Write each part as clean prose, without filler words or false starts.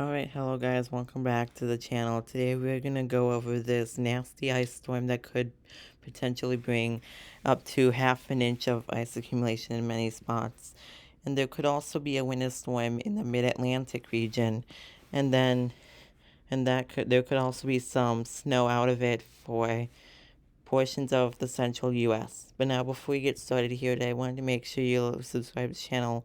Alright, hello guys, welcome back to the channel. Today we're gonna go over this nasty ice storm that could potentially bring up to half an inch of ice accumulation in many spots. And there could also be a winter storm in the mid-Atlantic region. There could also be some snow out of it for portions of the central US. But now before we get started here today, I wanted to make sure you subscribe to the channel,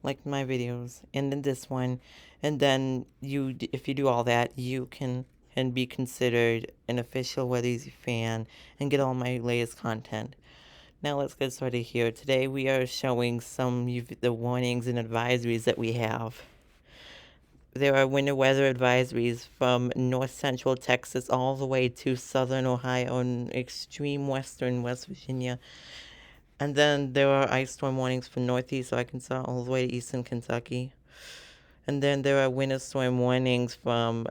like my videos, and then this one, and then if you do all that, you can and be considered an official Weather Easy fan and get all my latest content. Now let's get started here. Today we are showing the warnings and advisories that we have. There are winter weather advisories from north central Texas all the way to southern Ohio and extreme western West Virginia. And then there are ice storm warnings for northeast Arkansas all the way to eastern Kentucky. And then there are winter storm warnings from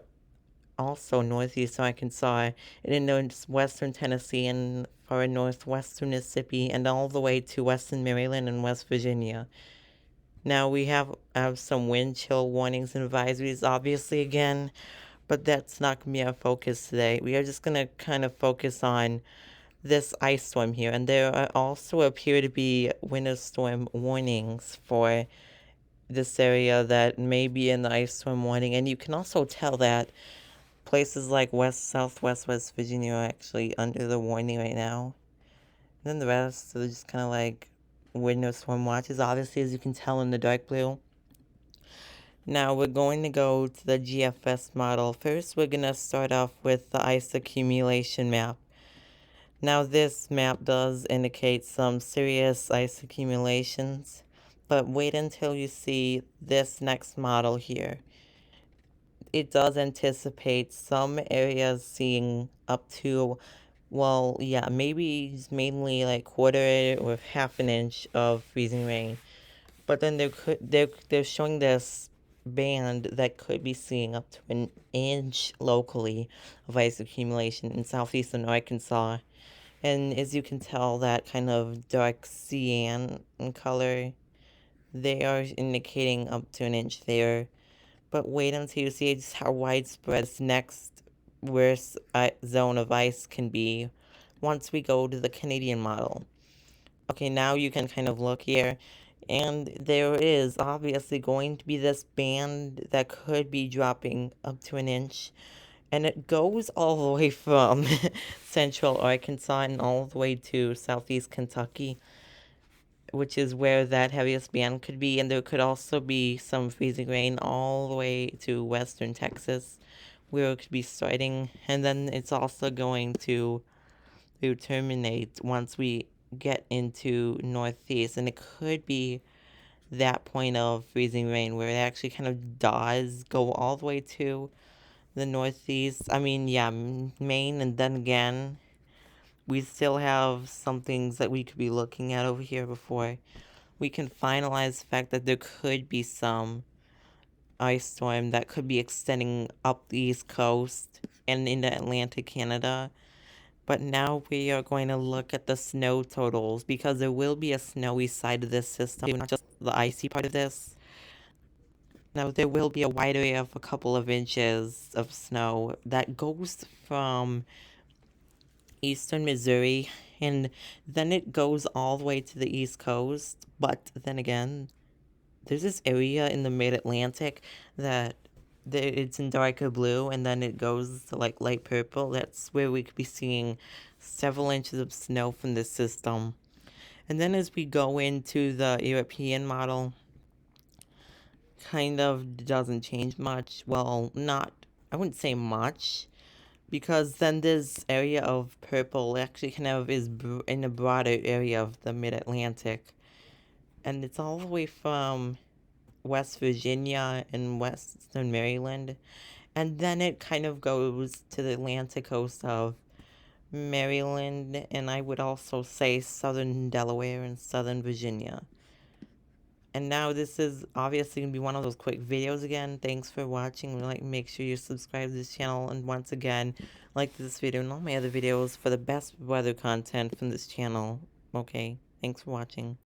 also northeast Arkansas and in western Tennessee and far northwestern Mississippi and all the way to western Maryland and West Virginia. Now we have some wind chill warnings and advisories, obviously, again, but that's not going to be our focus today. We are just going to kind of focus on this ice storm here, and there also appear to be winter storm warnings for this area that may be in the ice storm warning, and you can also tell that places like southwest West Virginia are actually under the warning right now. And then the rest are just kind of like winter storm watches, obviously, as you can tell in the dark blue. Now we're going to go to the GFS model. First, we're going to start off with the ice accumulation map. Now this map does indicate some serious ice accumulations, but wait until you see this next model here. It does anticipate some areas seeing up to, well, yeah, maybe mainly like quarter or half an inch of freezing rain. But then they're showing this band that could be seeing up to an inch locally of ice accumulation in southeastern Arkansas. And as you can tell, that kind of dark cyan in color, they are indicating up to an inch there. But wait until you see just how widespread this next worst zone of ice can be once we go to the Canadian model. Okay, now you can kind of look here, and there is obviously going to be this band that could be dropping up to an inch, and it goes all the way from central Arkansas and all the way to southeast Kentucky, which is where that heaviest band could be, and there could also be some freezing rain all the way to western Texas, where it could be starting, and then it's also going to terminate once we get into northeast, and it could be that point of freezing rain where it actually kind of does go all the way to the northeast. I mean, yeah, Maine, and then again, we still have some things that we could be looking at over here before we can finalize the fact that there could be some ice storm that could be extending up the east coast and into Atlantic Canada. But now we are going to look at the snow totals because there will be a snowy side of this system, not just the icy part of this. Now there will be a wide area of a couple of inches of snow that goes from eastern Missouri and then it goes all the way to the east coast. But then again, there's this area in the mid-Atlantic that it's in darker blue and then it goes to like light purple. That's where we could be seeing several inches of snow from this system. And then as we go into the European model, kind of doesn't change much. Well, I wouldn't say much, because then this area of purple actually kind of is in a broader area of the mid-Atlantic. And it's all the way from West Virginia and western Maryland. And then it kind of goes to the Atlantic coast of Maryland, and I would also say southern Delaware and southern Virginia. And now this is obviously going to be one of those quick videos again. Thanks for watching. Make sure you subscribe to this channel. And once again, like this video and all my other videos for the best weather content from this channel. Okay, thanks for watching.